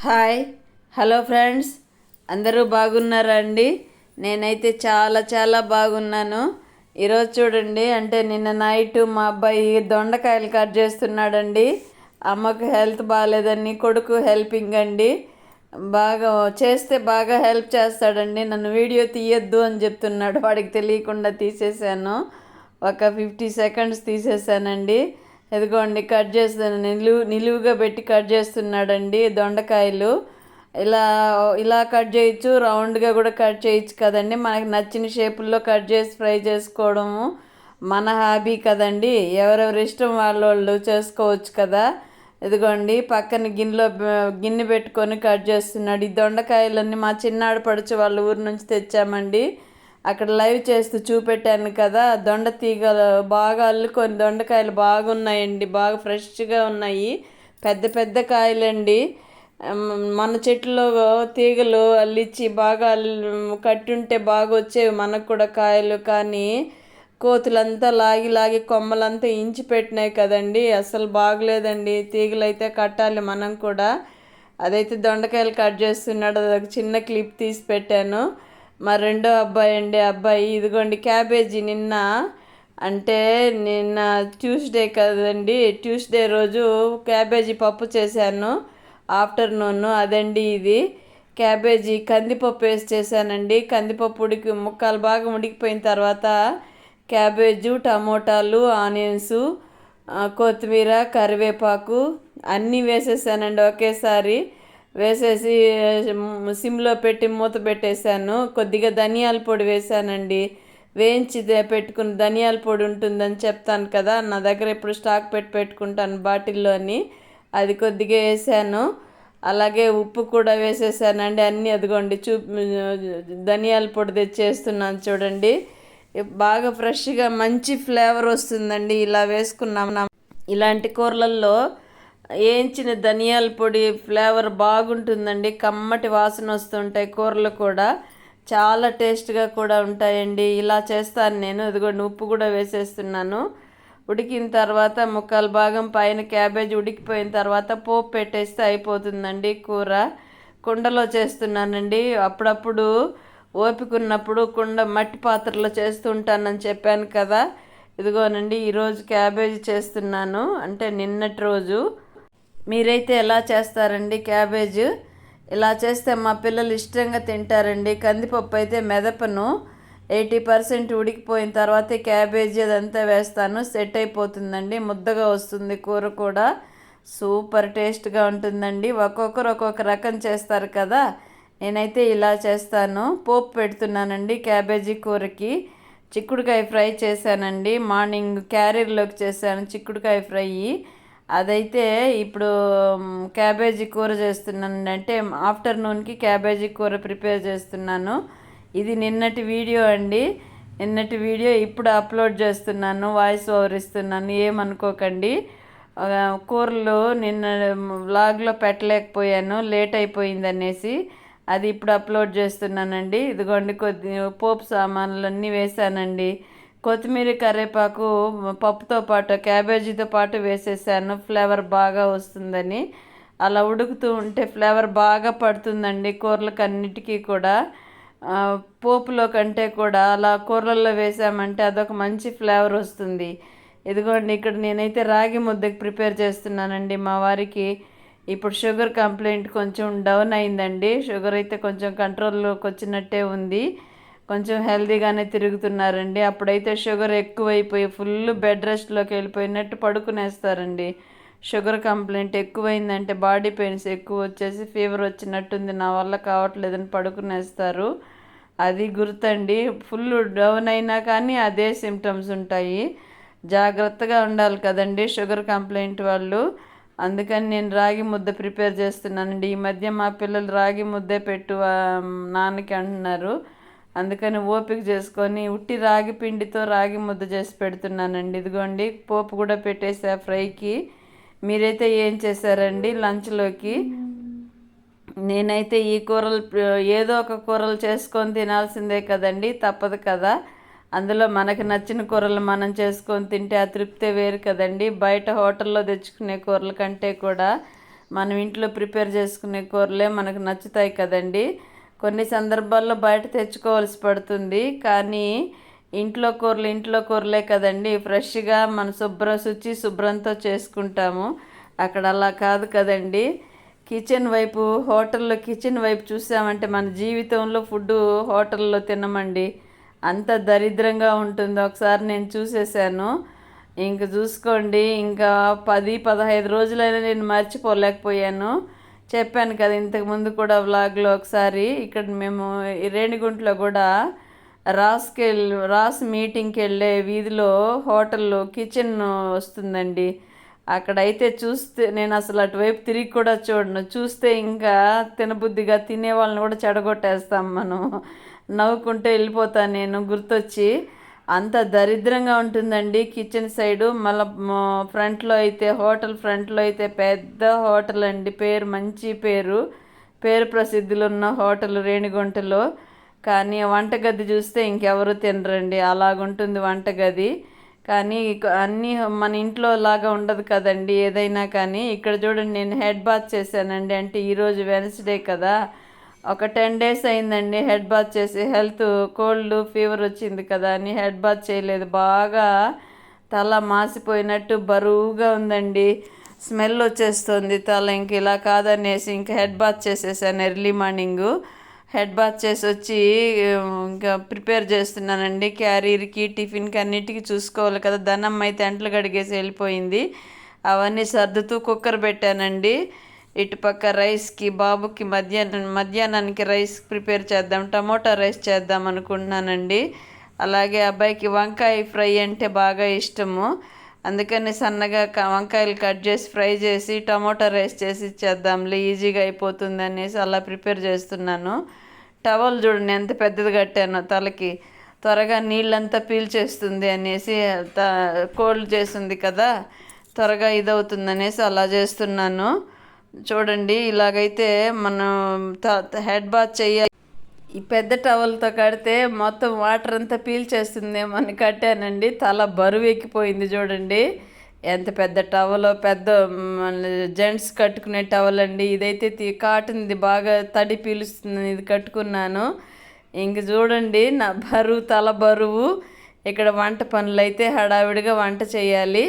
Hi hello friends, అందరూ బాగున్నారా అండి? నేనైతే చాలా బాగున్నాను. ఈరోజు చూడండి, అంటే నిన్న నైట్ మా అబ్బాయి దొండకాయలు కట్ చేస్తున్నాడండి. అమ్మకు హెల్త్ బాగాలేదని కొడుకు హెల్పింగ్ అండి. బాగా చేస్తే బాగా హెల్ప్ చేస్తాడండి. నన్ను వీడియో తీయొద్దు అని చెప్తున్నాడు, వాడికి తెలియకుండా తీసేసాను. ఒక 50 సెకండ్స్ తీసేసానండి. ఎదుగోండి, కట్ చేస్తాను, నిలువుగా పెట్టి కట్ చేస్తున్నాడండి దొండకాయలు. ఇలా ఇలా కట్ చేయొచ్చు, రౌండ్గా కూడా కట్ చేయొచ్చు కదండి. మనకి నచ్చిన షేపుల్లో కట్ చేసి ఫ్రై చేసుకోవడము మన హాబీ కదండి. ఎవరెవరి ఇష్టం వాళ్ళు చేసుకోవచ్చు కదా. ఇదిగోండి, పక్కన గిన్నె పెట్టుకొని కట్ చేస్తున్నాడు. ఈ దొండకాయలన్నీ మా చిన్నాడు పడుచు వాళ్ళ ఊరు నుంచి తెచ్చామండి. అక్కడ లైవ్ చేస్తూ చూపెట్టాను కదా. దొండ తీగలు బాగా అల్లుకొని దొండకాయలు బాగున్నాయండి, బాగా ఫ్రెష్గా ఉన్నాయి. పెద్ద కాయలండి. మన చెట్టులో తీగలు అల్లిచ్చి బాగా కట్టుంటే బాగా వచ్చేవి మనకు కూడా కాయలు. కానీ కోతులంతా లాగి కొమ్మలంతా ఇంచి పెట్టినాయి కదండి. అసలు బాగలేదండి. తీగలు అయితే కట్టాలి మనం కూడా. అదైతే దొండకాయలు కట్ చేస్తున్నాడు, అదొక చిన్న క్లిప్ తీసి పెట్టాను. మా రెండో అబ్బాయి ఇదిగోండి, క్యాబేజీ నిన్న ట్యూస్డే కదండి. ట్యూస్డే రోజు క్యాబేజీ పప్పు చేశాను ఆఫ్టర్నూన్. అదండి ఇది క్యాబేజీ కందిపప్పు వేసి చేశానండి. కందిపప్పు ముక్కలు బాగా ఉడికిపోయిన తర్వాత క్యాబేజు, టమోటాలు, ఆనియన్స్, కొత్తిమీర, కరివేపాకు అన్నీ వేసేసానండి ఒకేసారి. వేసేసి సిమ్లో పెట్టి మూత పెట్టేశాను. కొద్దిగా ధనియాల పొడి వేసానండి. వేయించి పెట్టుకుని ధనియాల పొడి ఉంటుందని చెప్తాను కదా, నా దగ్గర ఇప్పుడు స్టాక్ పెట్టుకుంటాను బాటిల్లోని. అది కొద్దిగా వేసాను. అలాగే ఉప్పు కూడా వేసేసానండి. అన్నీ అదిగోండి ధనియాల పొడి తెచ్చేస్తున్నాను చూడండి. బాగా ఫ్రెష్గా మంచి ఫ్లేవర్ వస్తుందండి ఇలా వేసుకున్నాం. ఇలాంటి కూరలలో వేయించిన ధనియాల పొడి ఫ్లేవర్ బాగుంటుందండి. కమ్మటి వాసన వస్తుంటాయి కూరలు కూడా, చాలా టేస్ట్గా కూడా ఉంటాయండి. ఇలా చేస్తాను నేను. ఇదిగోండి, ఉప్పు కూడా వేసేస్తున్నాను. ఉడికిన తర్వాత ముక్కలు భాగం పైన క్యాబేజ్ ఉడికిపోయిన తర్వాత పోపు పెట్టేస్తే అయిపోతుందండి కూర. కుండలో చేస్తున్నానండి. అప్పుడప్పుడు ఓపిక ఉన్నప్పుడు మట్టి పాత్రలో చేస్తుంటానని చెప్పాను కదా. ఇదిగోనండి, ఈరోజు క్యాబేజీ చేస్తున్నాను, అంటే నిన్నటి రోజు. మీరైతే ఎలా చేస్తారండి క్యాబేజ్? ఇలా చేస్తే మా పిల్లలు ఇష్టంగా తింటారండి. కందిపప్పు అయితే మెదపను, 80% ఉడికిపోయిన తర్వాత క్యాబేజీ అదంతా వేస్తాను, సెట్ అయిపోతుందండి. ముద్దగా వస్తుంది కూర కూడా, సూపర్ టేస్ట్గా ఉంటుందండి. ఒక్కొక్కరు ఒక్కొక్క రకం చేస్తారు కదా, నేనైతే ఇలా చేస్తాను. పోపు పెడుతున్నానండి క్యాబేజీ కూరకి. చిక్కుడుకాయ ఫ్రై చేశానండి, మార్నింగ్ క్యారీర్లోకి చేశాను చిక్కుడుకాయ ఫ్రై. అదైతే ఇప్పుడు క్యాబేజీ కూర చేస్తున్నాను, అంటే ఆఫ్టర్నూన్కి క్యాబేజీ కూర ప్రిపేర్ చేస్తున్నాను. ఇది నిన్నటి వీడియో అండి. నిన్నటి వీడియో ఇప్పుడు అప్లోడ్ చేస్తున్నాను, వాయిస్ ఓవర్ ఇస్తున్నాను, ఏమనుకోకండి. కూరలు నిన్న వ్లాగ్లో పెట్టలేకపోయాను, లేట్ అయిపోయింది అనేసి. అది ఇప్పుడు అప్లోడ్ చేస్తున్నానండి. ఇదిగోండి, కొద్ది పోపు సామాన్లన్నీ వేసానండి. కొత్తిమీర, కరివేపాకు పప్పుతో పాటు క్యాబేజీతో పాటు వేసేసాను, ఫ్లేవర్ బాగా వస్తుందని. అలా ఉడుకుతూ ఉంటే ఫ్లేవర్ బాగా పడుతుందండి కూరలకు అన్నిటికీ కూడా. పోపులో కంటే కూడా అలా కూరల్లో వేసామంటే అదొక మంచి ఫ్లేవర్ వస్తుంది. ఇదిగోండి, ఇక్కడ నేనైతే రాగి ముద్దకి ప్రిపేర్ చేస్తున్నానండి మా వారికి. ఇప్పుడు షుగర్ కంప్లైంట్ కొంచెం డౌన్ అయిందండి. షుగర్ అయితే కొంచెం కంట్రోల్లోకి వచ్చినట్టే ఉంది, కొంచెం హెల్తీగానే తిరుగుతున్నారండి. అప్పుడైతే షుగర్ ఎక్కువైపోయి ఫుల్ బెడ్ రెస్ట్లోకి వెళ్ళిపోయినట్టు పడుకునేస్తారండి. షుగర్ కంప్లైంట్ ఎక్కువైందంటే బాడీ పెయిన్స్ ఎక్కువ వచ్చేసి ఫీవర్ వచ్చినట్టుంది, నా వల్ల కావట్లేదని పడుకునేస్తారు. అది గుర్తండి. ఫుల్ డౌన్ అయినా కానీ అదే సిమ్టమ్స్ ఉంటాయి. జాగ్రత్తగా ఉండాలి కదండి షుగర్ కంప్లైంట్ వాళ్ళు. అందుకని నేను రాగి ముద్ద ప్రిపేర్ చేస్తున్నానండి. ఈ మధ్య మా పిల్లలు రాగి ముద్దే పెట్టు నాన్నకి అంటున్నారు. అందుకని ఓపిక చేసుకొని ఉట్టి రాగి పిండితో రాగి ముద్ద చేసి పెడుతున్నానండి. ఇదిగోండి, పోపు కూడా పెట్టేసా ఫ్రైకి. మీరైతే ఏం చేశారండి లంచ్లోకి? నేనైతే ఈ కూరలు ఏదో ఒక కూరలు చేసుకొని తినాల్సిందే కదండి, తప్పదు కదా. అందులో మనకు నచ్చిన కూరలు మనం చేసుకొని తింటే ఆ తృప్తే వేరు కదండి. బయట హోటల్లో తెచ్చుకునే కూరల కంటే కూడా మనం ఇంట్లో ప్రిపేర్ చేసుకునే కూరలే మనకు నచ్చుతాయి కదండి. కొన్ని సందర్భాల్లో బయట తెచ్చుకోవాల్సి పడుతుంది, కానీ ఇంట్లో కూరలే కదండి, ఫ్రెష్గా మన శుభ్రంతో చేసుకుంటాము. అక్కడ అలా కాదు కదండి. హోటల్లో కిచెన్ వైపు చూసామంటే మన జీవితంలో ఫుడ్ హోటల్లో తినమండి, అంత దరిద్రంగా ఉంటుందో ఒకసారి నేను చూసేసాను. ఇంక చూసుకోండి, ఇంకా 10-15 రోజులైనా నేను మర్చిపోలేకపోయాను. చెప్పాను కదా ఇంతకుముందు కూడా వ్లాగ్లో ఒకసారి. ఇక్కడ మేము రేణిగుంటలో కూడా రాస్ మీటింగ్కి వెళ్ళే వీధిలో హోటల్లో కిచెన్ వస్తుందండి. అక్కడైతే చూస్తే నేను అసలు అటువైపు తిరిగి కూడా చూడను. చూస్తే ఇంకా తినబుద్ధిగా తినే వాళ్ళని కూడా చెడగొట్టేస్తాం మనం. నవ్వుకుంటూ వెళ్ళిపోతాను నేను గుర్తొచ్చి. అంత దరిద్రంగా ఉంటుందండి కిచెన్ సైడు. మళ్ళీ హోటల్ ఫ్రంట్లో అయితే పెద్ద హోటల్ అండి, మంచి పేరు ప్రసిద్ధులు ఉన్న హోటల్ రేణిగుంటలో. కానీ వంటగది చూస్తే ఇంకెవరు తినరండి, అలాగుంటుంది వంటగది. కానీ అన్నీ మన ఇంట్లో లాగా ఉండదు కదండి ఏదైనా. కానీ ఇక్కడ చూడండి, నేను హెడ్ బాత్ చేశానండి. అంటే ఈరోజు వెన్స్డే కదా, ఒక 10 days అయిందండి హెడ్ బాత్ చేసి. కోల్డ్ ఫీవర్ వచ్చింది కదా అని హెడ్ బాత్ చేయలేదు. బాగా తల మాసిపోయినట్టు బరువుగా ఉందండి, స్మెల్ వచ్చేస్తుంది తల. ఇంక ఇలా కాదనేసి ఇంక హెడ్ బాత్ చేసేసాను ఎర్లీ మార్నింగు. హెడ్ బాత్ చేసి వచ్చి ఇంకా ప్రిపేర్ చేస్తున్నానండి క్యారీర్కి, టిఫిన్కి, అన్నిటికీ చూసుకోవాలి కదా. ధనమ్మ అయితే అంట్లు కడిగేసి వెళ్ళిపోయింది. అవన్నీ సర్దుతూ కుక్కర్ పెట్టానండి. ఇటుపక్క రైస్కి, బాబుకి మధ్యాహ్నానికి రైస్ ప్రిపేర్ చేద్దాం, టమోటా రైస్ చేద్దాం అనుకుంటున్నానండి. అలాగే అబ్బాయికి వంకాయ ఫ్రై అంటే బాగా ఇష్టము, అందుకని సన్నగా వంకాయలు కట్ చేసి ఫ్రై చేసి టమోటా రైస్ చేసి ఇచ్చేద్దాంలే, ఈజీగా అయిపోతుంది అనేసి అలా ప్రిపేర్ చేస్తున్నాను. టవల్ చూడండి ఎంత పెద్దది కట్టానో తలకి, త్వరగా నీళ్ళంతా పీల్చేస్తుంది అనేసి, కోల్డ్ చేస్తుంది కదా, త్వరగా ఇదవుతుంది అనేసి అలా చేస్తున్నాను. చూడండి, ఇలాగైతే మనం హెడ్ బాత్ చేయాలి. ఈ పెద్ద టవల్తో కడితే మొత్తం వాటర్ అంతా పీల్చేస్తుందేమో అని కట్టానండి. తల బరువు ఎక్కిపోయింది చూడండి. ఎంత పెద్ద టవలో, జెంట్స్ కట్టుకునే టవల్ అండి. ఇదైతే కాటన్ది, బాగా తడి పీలుస్తుంది, ఇది కట్టుకున్నాను. ఇంక చూడండి నా తల బరువు. ఇక్కడ వంట పనులు అయితే హడావిడిగా వంట చేయాలి.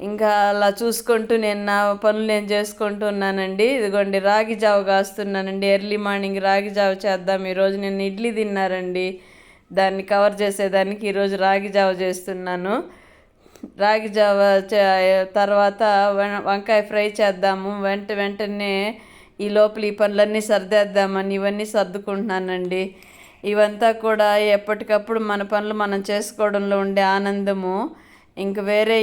ఇంకా అలా చూసుకుంటూ నా పనులు నేను చేసుకుంటూ ఉన్నానండి. ఇదిగోండి రాగి జావ కాస్తున్నానండి. ఎర్లీ మార్నింగ్ రాగి జావ చేద్దాం. ఈరోజు నేను ఇడ్లీ తిన్నారండి, దాన్ని కవర్ చేసేదానికి ఈరోజు రాగి జావ చేస్తున్నాను. రాగి జావ తర్వాత వంకాయ ఫ్రై చేద్దాము. వెంటనే ఈ లోపల ఈ పనులన్నీ సర్దేద్దామని ఇవన్నీ సర్దుకుంటున్నానండి. ఇవంతా కూడా ఎప్పటికప్పుడు మన పనులు మనం చేసుకోవడంలో ఉండే ఆనందము. ఇంక వేరే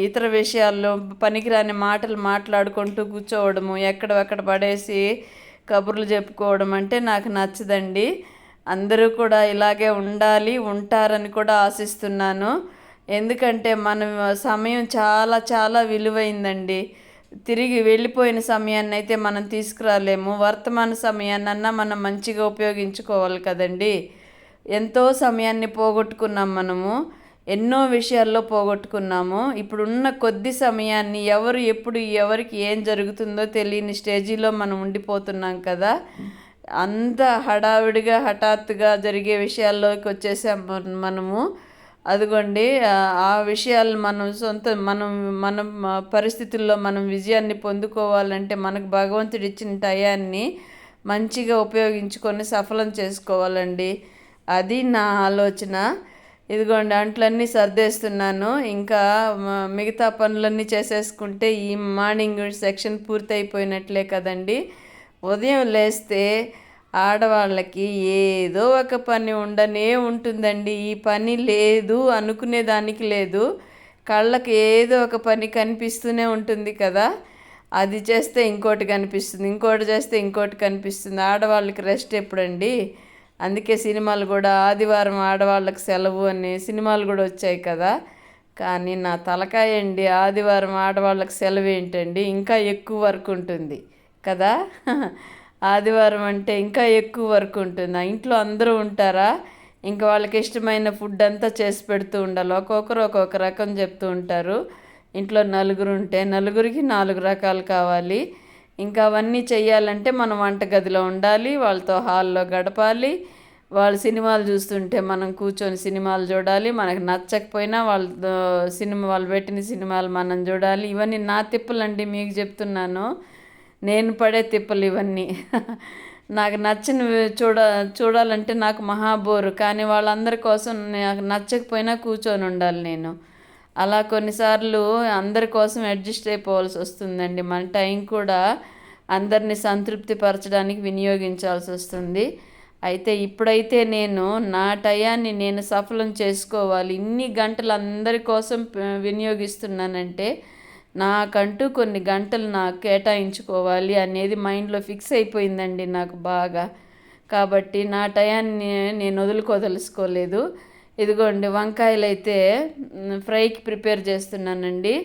ఇతర విషయాల్లో పనికిరాని మాటలు మాట్లాడుకుంటూ కూర్చోవడము, ఎక్కడెక్కడ పడేసి కబుర్లు చెప్పుకోవడం అంటే నాకు నచ్చదండి. అందరూ కూడా ఇలాగే ఉంటారని కూడా ఆశిస్తున్నాను. ఎందుకంటే మన సమయం చాలా చాలా విలువైందండి. తిరిగి వెళ్ళిపోయిన సమయాన్ని అయితే మనం తీసుకురాలేము. వర్తమాన సమయాన్నన్నా మనం మంచిగా ఉపయోగించుకోవాలి కదండి. ఎంతో సమయాన్ని పోగొట్టుకున్నాం మనము, ఎన్నో విషయాల్లో పోగొట్టుకున్నాము. ఇప్పుడున్న కొద్ది సమయాన్ని ఎప్పుడు ఎవరికి ఏం జరుగుతుందో తెలియని స్టేజీలో మనం ఉండిపోతున్నాం కదా. అంత హడావిడిగా హఠాత్తుగా జరిగే విషయాల్లోకి వచ్చేసాం మనము. అదిగోండి, ఆ విషయాలు మనం పరిస్థితుల్లో మనం విజయాన్ని పొందుకోవాలంటే మనకు భగవంతుడు ఇచ్చిన టయాన్ని మంచిగా ఉపయోగించుకొని సఫలం చేసుకోవాలండి. అది నా ఆలోచన. ఇదిగోండి అంట్లన్నీ సర్దేస్తున్నాను. ఇంకా మిగతా పనులన్నీ చేసేసుకుంటే ఈ మార్నింగ్ సెక్షన్ పూర్తయిపోయినట్లే కదండి. ఉదయం లేస్తే ఆడవాళ్ళకి ఏదో ఒక పని ఉండనే ఉంటుందండి. ఈ పని లేదు అనుకునేదానికి లేదు, కళ్ళకి ఏదో ఒక పని కనిపిస్తూనే ఉంటుంది కదా. అది చేస్తే ఇంకోటి కనిపిస్తుంది, ఇంకోటి చేస్తే ఇంకోటి కనిపిస్తుంది. ఆడవాళ్ళకి రెస్ట్ ఎప్పుడండి? అందుకే సినిమాలు కూడా ఆదివారం ఆడవాళ్ళకి సెలవు అనే సినిమాలు కూడా వచ్చాయి కదా. కానీ నా తలకాయ అండి, ఆదివారం ఆడవాళ్ళకి సెలవు ఏంటండి, ఇంకా ఎక్కువ వర్క్ ఉంటుంది కదా. ఆదివారం అంటే ఇంకా ఎక్కువ వర్క్ ఉంటుంది. ఆ ఇంట్లో అందరూ ఉంటారా, ఇంకా వాళ్ళకి ఇష్టమైన ఫుడ్ అంతా చేసి పెడుతూ ఉండాలి. ఒక్కొక్కరు ఒక్కొక్క రకం చెప్తూ ఉంటారు. ఇంట్లో నలుగురు ఉంటే నలుగురికి 4 రకాలు కావాలి. ఇంకా అవన్నీ చెయ్యాలంటే మనం వంటగదిలో ఉండాలి, వాళ్ళతో హాల్లో గడపాలి. వాళ్ళు సినిమాలు చూస్తుంటే మనం కూర్చొని సినిమాలు చూడాలి. మనకు నచ్చకపోయినా వాళ్ళు పెట్టిన సినిమాలు మనం చూడాలి. ఇవన్నీ నా తిప్పలండి, మీకు చెప్తున్నాను. నేను పడే తిప్పలు ఇవన్నీ. నాకు నచ్చినవి చూడాలంటే నాకు మహాబోరు. కానీ వాళ్ళందరి కోసం నాకు నచ్చకపోయినా కూర్చొని ఉండాలి నేను. అలా కొన్నిసార్లు అందరి కోసం అడ్జస్ట్ అయిపోవాల్సి వస్తుందండి. మన టైం కూడా అందరినీ సంతృప్తి పరచడానికి వినియోగించాల్సి వస్తుంది. అయితే ఇప్పుడైతే నేను నా టయాన్ని నేను సఫలం చేసుకోవాలి, ఇన్ని గంటలు అందరి కోసం వినియోగిస్తున్నానంటే నాకంటూ కొన్ని గంటలు నాకు కేటాయించుకోవాలి అనేది మైండ్లో ఫిక్స్ అయిపోయిందండి నాకు బాగా. కాబట్టి నా టయాన్ని నేను వదులుకోదలుచుకోలేదు. ఇదిగోండి వంకాయలు అయితే ఫ్రైకి ప్రిపేర్ చేస్తున్నానండి.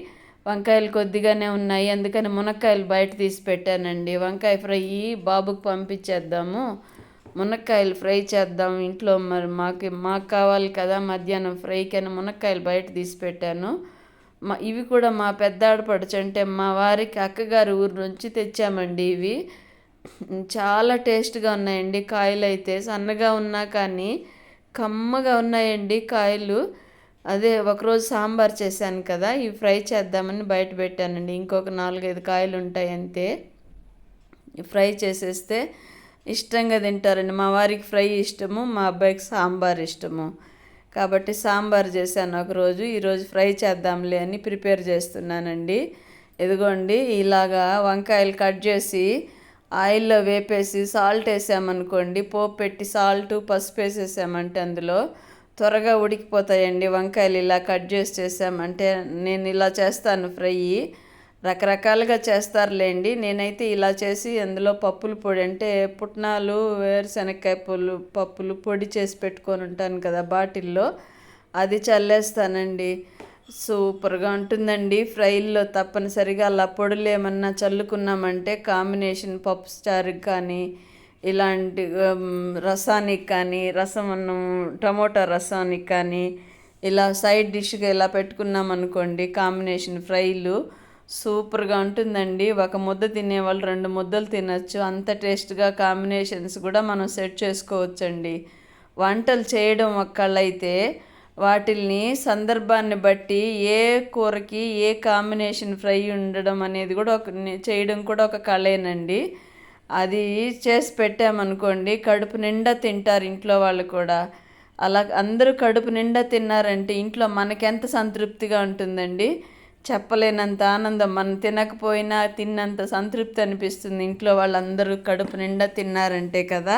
వంకాయలు కొద్దిగానే ఉన్నాయి, అందుకని మునక్కాయలు బయట తీసి పెట్టానండి. వంకాయ ఫ్రై బాబుకు పంపించేద్దాము, మునక్కాయలు ఫ్రై చేద్దాం ఇంట్లో. మరి మాకు కావాలి కదా మధ్యాహ్నం ఫ్రైకి అని మునక్కాయలు బయట తీసి పెట్టాను. ఇవి కూడా మా పెద్ద ఆడపడుచు అంటే మా వారికి అక్కగారి ఊరు నుంచి తెచ్చామండి. ఇవి చాలా టేస్ట్గా ఉన్నాయండి. కాయలు అయితే సన్నగా ఉన్నా కానీ కమ్మగా ఉన్నాయండి కాయలు. అదే ఒకరోజు సాంబార్ చేశాను కదా, ఇవి ఫ్రై చేద్దామని బయట పెట్టానండి. ఇంకొక 4-5 కాయలు ఉంటాయి అంతే. ఫ్రై చేసేస్తే ఇష్టంగా తింటారండి. మా వారికి ఫ్రై ఇష్టము, మా అబ్బాయికి సాంబార్ ఇష్టము. కాబట్టి సాంబార్ చేశాను ఒకరోజు, ఈరోజు ఫ్రై చేద్దాంలే అని ప్రిపేర్ చేస్తున్నానండి. ఇదిగోండి ఇలాగా వంకాయలు కట్ చేసి ఆయిల్లో వేపేసి సాల్ట్ వేసామనుకోండి, పోపు పెట్టి సాల్ట్ పసుపు వేసేసామంటే అందులో త్వరగా ఉడికిపోతాయండి. వంకాయలు ఇలా కట్ చేసామంటే నేను ఇలా చేస్తాను ఫ్రై. రకరకాలుగా చేస్తారులేండి, నేనైతే ఇలా చేసి అందులో పప్పుల పొడి అంటే పుట్నాలు వేరుశనక్కాయ పప్పులు పొడి చేసి పెట్టుకొని ఉంటాను కదా బాటిల్లో, అది చల్లేస్తానండి. సూపర్గా ఉంటుందండి ఫ్రైల్లో. తప్పనిసరిగా అలా పొడులు ఏమన్నా చల్లుకున్నామంటే కాంబినేషన్ పప్పు చారుకి కానీ ఇలాంటి రసానికి కానీ, రసం అన్నం టమోటా రసానికి కానీ ఇలా సైడ్ డిష్గా ఇలా పెట్టుకున్నాం అనుకోండి, కాంబినేషన్ ఫ్రైలు సూపర్గా ఉంటుందండి. ఒక ముద్ద తినేవాళ్ళు 2 ముద్దలు తినచ్చు, అంత టేస్ట్గా కాంబినేషన్స్ కూడా మనం సెట్ చేసుకోవచ్చండి. వంటలు చేయడం ఒక్కళ్ళైతే వాటిల్ని సందర్భాన్ని బట్టి ఏ కూరకి ఏ కాంబినేషన్ ఫ్రై ఉండడం అనేది కూడా చేయడం కూడా ఒక కళేనండి. అది చేసి పెట్టామనుకోండి కడుపు నిండా తింటారు ఇంట్లో వాళ్ళు కూడా. అలా అందరూ కడుపు నిండా తిన్నారంటే ఇంట్లో మనకెంత సంతృప్తిగా ఉంటుందండి. చెప్పలేనంత ఆనందం. మనం తినకపోయినా తిన్నంత సంతృప్తి అనిపిస్తుంది ఇంట్లో వాళ్ళందరూ కడుపు నిండా తిన్నారంటే కదా.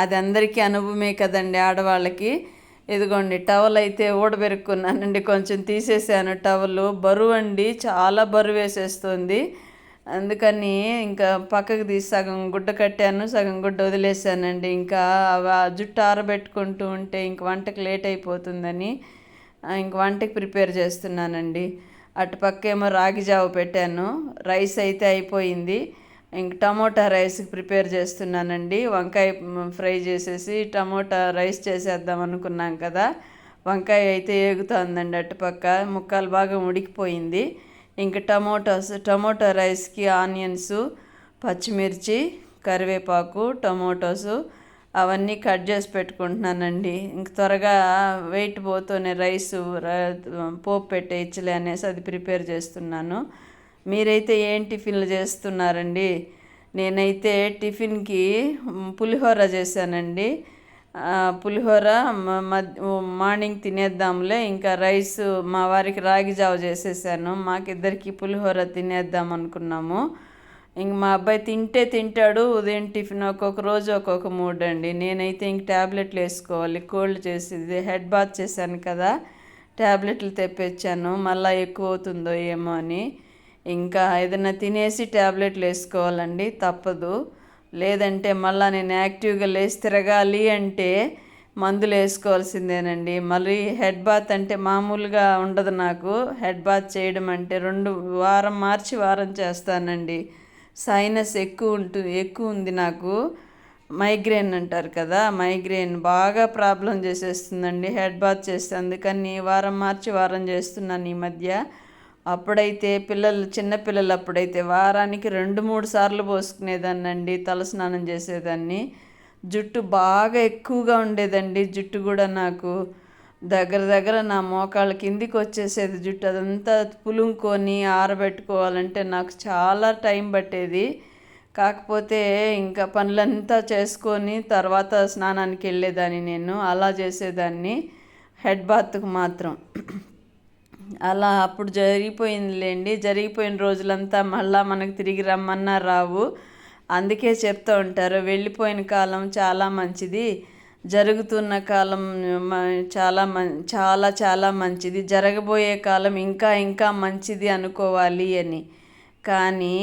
అది అందరికీ అనుభవమే కదండి ఆడవాళ్ళకి. ఇదిగోండి టవల్ అయితే ఊడబెరుక్కున్నానండి, కొంచెం తీసేసాను. టవల్ బరువు అండి, చాలా బరువు వేసేస్తుంది. అందుకని ఇంకా పక్కకు తీసి సగం గుడ్డ కట్టాను, సగం గుడ్డ వదిలేసానండి. ఇంకా జుట్టు ఆరబెట్టుకుంటూ ఉంటే ఇంక వంటకు లేట్ అయిపోతుందని ఇంక వంటకి ప్రిపేర్ చేస్తున్నానండి. అటుపక్కేమో రాగి జావ పెట్టాను, రైస్ అయితే అయిపోయింది. ఇంక టమోటా రైస్కి ప్రిపేర్ చేస్తున్నానండి. వంకాయ ఫ్రై చేసేసి టమోటా రైస్ చేసేద్దాం అనుకున్నాం కదా, వంకాయ అయితే ఏగుతుందండి అటుపక్క, ముక్కలు బాగా ఉడికిపోయింది. ఇంక టమోటా రైస్కి ఆనియన్స్, పచ్చిమిర్చి, కరివేపాకు, టమోటోసు అవన్నీ కట్ చేసి పెట్టుకుంటున్నానండి. ఇంక త్వరగా వెయిట్ పోతూనే రైసు పోపు పెట్టేయచ్చులే అనేసి అది ప్రిపేర్ చేస్తున్నాను. మీరైతే ఏం టిఫిన్లు చేస్తున్నారండి? నేనైతే టిఫిన్కి పులిహోర చేశానండి. పులిహోర మార్నింగ్ తినేద్దాంలే, ఇంకా రైస్ మా వారికి రాగి జావ చేసేసాను, మాకిద్దరికి పులిహోర తినేద్దాం అనుకున్నాము. ఇంక మా అబ్బాయి తింటాడు. ఉదయం టిఫిన్ ఒక్కొక్క రోజు ఒక్కొక్క మూడ్ అండి. నేనైతే ఇంక ట్యాబ్లెట్లు వేసుకోవాలి, కోల్డ్ చేసేది, హెడ్ బాత్ చేశాను కదా, ట్యాబ్లెట్లు తెప్పించాను, మళ్ళీ ఎక్కువ అవుతుందో ఏమో అని. ఇంకా ఏదైనా తినేసి ట్యాబ్లెట్లు వేసుకోవాలండి, తప్పదు. లేదంటే మళ్ళీ నేను యాక్టివ్గా లేచి తిరగాలి అంటే మందులు వేసుకోవాల్సిందేనండి. మళ్ళీ హెడ్ బాత్ అంటే మామూలుగా ఉండదు నాకు. హెడ్ బాత్ చేయడం అంటే వారం మార్చి వారం చేస్తానండి. సైనస్ ఎక్కువ ఉంది నాకు. మైగ్రేన్ అంటారు కదా, మైగ్రేన్ బాగా ప్రాబ్లం చేసేస్తుందండి హెడ్ బాత్ చేస్తే. అందుకని వారం మార్చి వారం చేస్తున్నాను ఈ మధ్య. అప్పుడైతే చిన్నపిల్లలు అప్పుడైతే వారానికి 2-3 సార్లు పోసుకునేదాన్నండి, తలస్నానం చేసేదాన్ని. జుట్టు బాగా ఎక్కువగా ఉండేదండి. జుట్టు కూడా నాకు దగ్గర దగ్గర నా మోకాళ్ళ కిందికి వచ్చేసేది జుట్టు. అదంతా పులుముకొని ఆరబెట్టుకోవాలంటే నాకు చాలా టైం పట్టేది. కాకపోతే ఇంకా పనులంతా చేసుకొని తర్వాత స్నానానికి వెళ్ళేదాన్ని నేను. అలా చేసేదాన్ని హెడ్ బాత్కు మాత్రం. అలా అప్పుడు జరిగిపోయిందిలేండి. జరిగిపోయిన రోజులంతా మళ్ళా మనకు తిరిగి రమ్మన్నా రావు. అందుకే చెప్తూ ఉంటారు, వెళ్ళిపోయిన కాలం చాలా మంచిది, జరుగుతున్న కాలం చాలా చాలా మంచిది, జరగబోయే కాలం ఇంకా ఇంకా మంచిది అనుకోవాలి అని. కానీ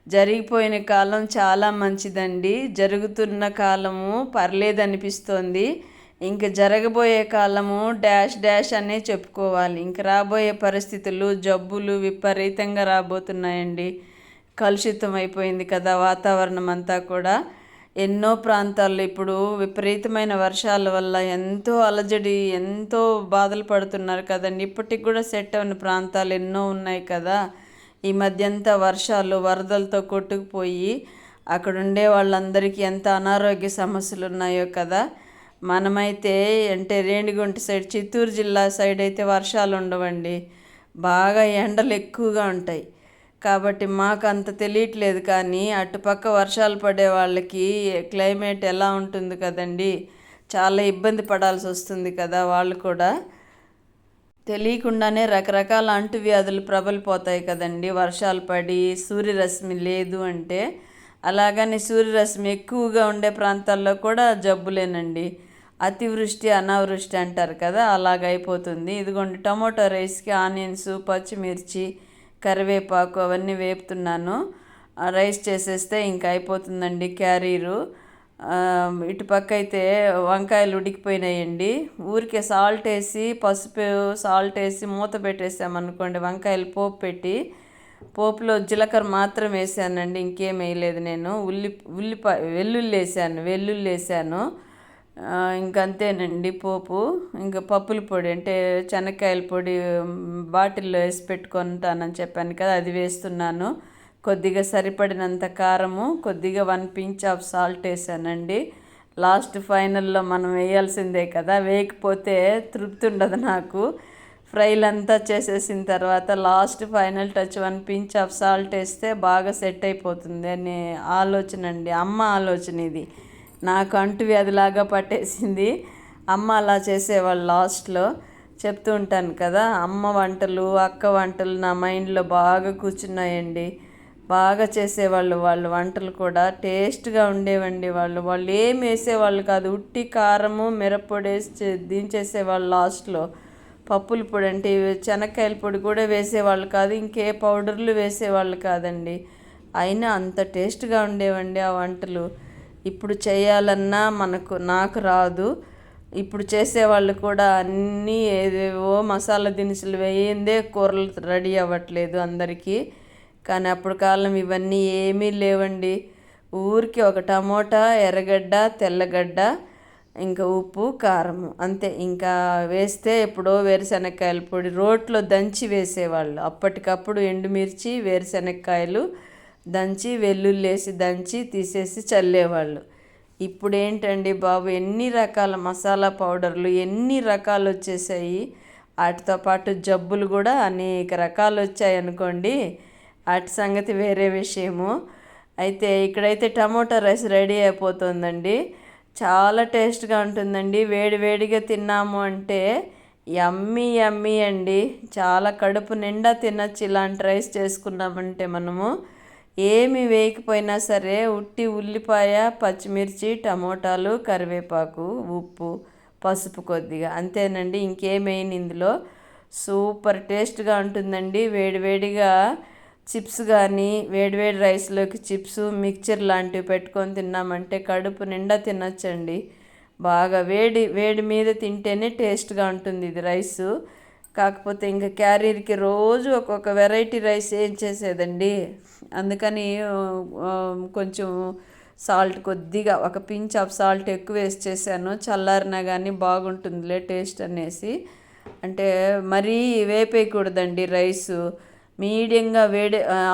జరిగిపోయిన కాలం చాలా మంచిదండి, జరుగుతున్న కాలము పర్లేదనిపిస్తోంది. ఇంక జరగబోయే కాలము డాష్ డాష్ అనే చెప్పుకోవాలి. ఇంక రాబోయే పరిస్థితులు, జబ్బులు విపరీతంగా రాబోతున్నాయండి. కలుషితం అయిపోయింది కదా వాతావరణం అంతా కూడా. ఎన్నో ప్రాంతాల్లో ఇప్పుడు విపరీతమైన వర్షాల వల్ల ఎంతో అలజడి, ఎంతో బాధలు పడుతున్నారు కదండి. ఇప్పటికి కూడా సెట్ అయిన ప్రాంతాలు ఎన్నో ఉన్నాయి కదా. ఈ మధ్యంతా వర్షాలు వరదలతో కొట్టుకుపోయి అక్కడ ఉండే వాళ్ళందరికీ ఎంత అనారోగ్య సమస్యలు ఉన్నాయో కదా. మనమైతే అంటే రేణిగుంట సైడ్, చిత్తూరు జిల్లా సైడ్ అయితే వర్షాలు ఉండవండి, బాగా ఎండలు ఎక్కువగా ఉంటాయి. కాబట్టి మాకు అంత తెలియట్లేదు. కానీ అటుపక్క వర్షాలు పడే వాళ్ళకి క్లైమేట్ ఎలా ఉంటుంది కదండి, చాలా ఇబ్బంది పడాల్సి వస్తుంది కదా. వాళ్ళు కూడా తెలియకుండానే రకరకాల అంటువ్యాధులు ప్రబలిపోతాయి కదండి వర్షాలు పడి, సూర్యరశ్మి లేదు అంటే. అలాగని సూర్యరశ్మి ఎక్కువగా ఉండే ప్రాంతాల్లో కూడా జబ్బులేనండి. అతివృష్టి అనావృష్టి అంటారు కదా, అలాగైపోతుంది. ఇదిగోండి టమోటో రైస్కి ఆనియన్స్, పచ్చిమిర్చి, కరివేపాకు అవన్నీ వేపుతున్నాను. రైస్ చేసేస్తే ఇంకా అయిపోతుందండి క్యారీరు. ఇటుపక్క అయితే వంకాయలు ఉడికిపోయినాయండి. ఊరికే సాల్ట్ వేసి, పసుపు సాల్ట్ వేసి మూత పెట్టేసామనుకోండి, వంకాయలు పోపు పెట్టి, పోపులో జీలకర్ర మాత్రం వేసానండి, ఇంకేం వేయలేదు నేను. వెల్లుల్లి వేసాను. ఇంకంతేనండి పోపు. ఇంకా పప్పుల పొడి అంటే శనక్కాయల పొడి బాటిల్లో వేసి పెట్టుకుంటానని చెప్పాను కదా, అది వేస్తున్నాను. కొద్దిగా సరిపడినంత కారము, కొద్దిగా 1 pinch ఆఫ్ సాల్ట్ వేసానండి. లాస్ట్ ఫైనల్లో మనం వేయాల్సిందే కదా, వేయకపోతే తృప్తి ఉండదు నాకు. ఫ్రైలంతా చేసేసిన తర్వాత last final touch 1 pinch of salt వేస్తే బాగా సెట్ అయిపోతుంది అనే ఆలోచన అండి, అమ్మ ఆలోచన ఇది. నాకు అంటువ్యాధిలాగా పట్టేసింది. అమ్మ అలా చేసేవాళ్ళు. లాస్ట్లో చెప్తూ ఉంటాను కదా, అమ్మ వంటలు, అక్క వంటలు నా మైండ్లో బాగా కూర్చున్నాయండి. బాగా చేసేవాళ్ళు వాళ్ళు వంటలు కూడా, టేస్ట్గా ఉండేవండి. వాళ్ళు ఏం వేసేవాళ్ళు కాదు, ఉట్టి కారము మిరప్పొడి వేసి దించేసేవాళ్ళు. లాస్ట్లో పప్పుల పొడి అంటే శనక్కాయల పొడి కూడా వేసేవాళ్ళు కాదు, ఇంకే పౌడర్లు వేసేవాళ్ళు కాదండి. అయినా అంత టేస్ట్గా ఉండేవండి ఆ వంటలు. ఇప్పుడు చేయాలన్నా నాకు రాదు. ఇప్పుడు చేసేవాళ్ళు కూడా అన్నీ ఏవేవో మసాలా దినుసులు వేయిందే కూరలు రెడీ అవ్వట్లేదు అందరికీ. కానీ అప్పుడు కాలం ఇవన్నీ ఏమీ లేవండి. ఊరికి ఒక టమోటా, ఎర్రగడ్డ, తెల్లగడ్డ, ఇంకా ఉప్పు, కారము, అంతే. ఇంకా వేస్తే ఎప్పుడో వేరుశనక్కాయల పొడి రోట్లో దంచి వేసేవాళ్ళు. అప్పటికప్పుడు ఎండుమిర్చి, వేరుశనక్కాయలు దంచి, వెల్లుల్లి వేసి దంచి తీసేసి చల్లేవాళ్ళు. ఇప్పుడు ఏంటండి బాబు, ఎన్ని రకాల మసాలా పౌడర్లు, ఎన్ని రకాలు వచ్చేసాయి. వాటితో పాటు జబ్బులు కూడా అనేక రకాలు వచ్చాయి అనుకోండి. వాటి సంగతి వేరే విషయము. అయితే ఇక్కడైతే టమోటా రైస్ రెడీ అయిపోతుందండి. చాలా టేస్ట్గా ఉంటుందండి. వేడి వేడిగా తిన్నాము అంటే యమ్మీ యమ్మీ అండి. చాలా కడుపు నిండా తినచ్చు ఇలాంటి రైస్ చేసుకున్నామంటే మనము. ఏమి వేయకపోయినా సరే, ఉట్టి ఉల్లిపాయ, పచ్చిమిర్చి, టమోటాలు, కరివేపాకు, ఉప్పు, పసుపు కొద్దిగా, అంతేనండి. ఇంకేమైనా ఇందులో సూపర్ టేస్ట్గా ఉంటుందండి. వేడివేడిగా చిప్స్ కానీ, వేడివేడి రైస్లోకి చిప్స్, మిక్చర్ లాంటివి పెట్టుకొని తిన్నామంటే కడుపు నిండా తినచ్చండి. బాగా వేడి మీద తింటేనే టేస్ట్గా ఉంటుంది ఇది రైసు. కాకపోతే ఇంకా క్యారీర్కి రోజు ఒక్కొక్క వెరైటీ రైస్ ఏం చేసేదండి. అందుకని కొంచెం సాల్ట్ కొద్దిగా 1 pinch ఆఫ్ సాల్ట్ ఎక్కువ వేసి చేశాను. చల్లారినా కానీ బాగుంటుందిలే టేస్ట్ అనేసి. అంటే మరీ వేపేయకూడదండి రైసు, మీడియంగా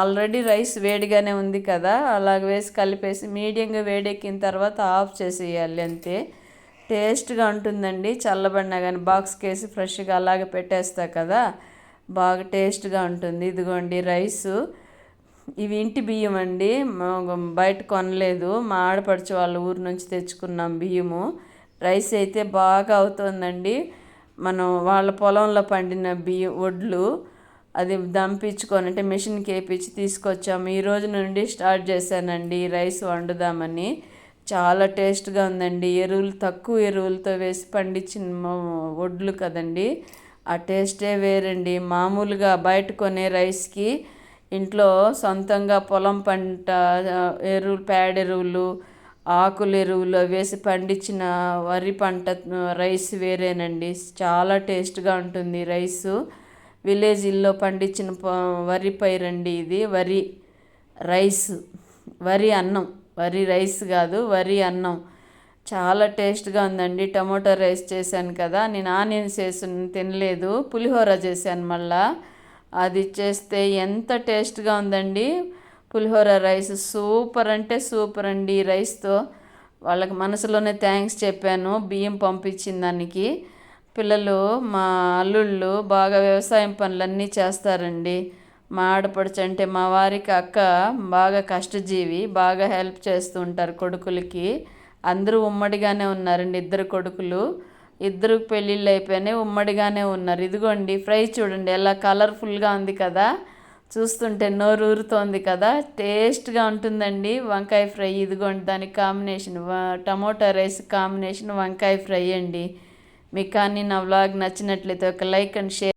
ఆల్రెడీ రైస్ వేడిగానే ఉంది కదా, అలాగ వేసి కలిపేసి మీడియంగా వేడెక్కిన తర్వాత ఆఫ్ చేసేయాలి అంతే. టేస్ట్గా ఉంటుందండి. చల్లబడినా కానీ బాక్స్కి వేసి ఫ్రెష్గా అలాగే పెట్టేస్తా కదా, బాగా టేస్ట్గా ఉంటుంది. ఇదిగోండి రైసు. ఇవి ఇంటి బియ్యం అండి, బయట కొనలేదు, మా ఆడపడుచు వాళ్ళ ఊరు నుంచి తెచ్చుకున్నాం బియ్యము. రైస్ అయితే బాగా అవుతుందండి. మనం వాళ్ళ పొలంలో పండిన వడ్లు, అది దంపించుకొని అంటే మిషన్కి వేయించి తీసుకొచ్చాము. ఈ రోజు నుండి స్టార్ట్ చేశానండి రైస్ వండుదామని. చాలా టేస్ట్గా ఉందండి. తక్కువ ఎరువులతో వేసి పండించిన వడ్లు కదండి, ఆ టేస్టే వేరండి. మామూలుగా బయట కొనే రైస్కి ఇంట్లో సొంతంగా పొలం పంట ఎరువులు, పేడ ఎరువులు, ఆకుల ఎరువులు వేసి పండించిన వరి పంట రైస్ వేరేనండి. చాలా టేస్ట్గా ఉంటుంది రైసు. విలేజ్లో పండించిన వరి పైరండి ఇది. వరి రైస్, వరి అన్నం, వరి రైస్ కాదు, వరి అన్నం. చాలా టేస్ట్గా ఉందండి. టమోటా రైస్ చేశాను కదా, నేను ఆనియన్స్ వేసి తినలేదు, పులిహోర చేశాను మళ్ళా. అది చేస్తే ఎంత టేస్ట్గా ఉందండి. పులిహోర రైస్ సూపర్ అంటే సూపర్ అండి. ఈ రైస్తో వాళ్ళకి మనసులోనే థ్యాంక్స్ చెప్పాను బియ్యం పంపించిన దానికి. పిల్లలు, మా అల్లుళ్ళు బాగా వ్యవసాయం పనులన్నీ చేస్తారండి. మా ఆడపడుచు అంటే మా వారికి అక్క బాగా కష్టజీవి, బాగా హెల్ప్ చేస్తూ ఉంటారు కొడుకులకి. అందరూ ఉమ్మడిగానే ఉన్నారండి, ఇద్దరు కొడుకులు. ఇద్దరు పెళ్ళిళ్ళు అయిపోయినాయి, ఉమ్మడిగానే ఉన్నారు. ఇదిగోండి ఫ్రై చూడండి ఎలా కలర్ఫుల్గా ఉంది కదా, చూస్తుంటే నోరు ఊరుతోంది కదా, టేస్ట్గా ఉంటుందండి వంకాయ ఫ్రై. ఇదిగోండి దానికి కాంబినేషన్ టమోటా రైస్ కాంబినేషన్ వంకాయ ఫ్రై అండి. మీకు కానీ నా వ్లాగ్ నచ్చినట్లయితే ఒక లైక్ అండ్ షేర్.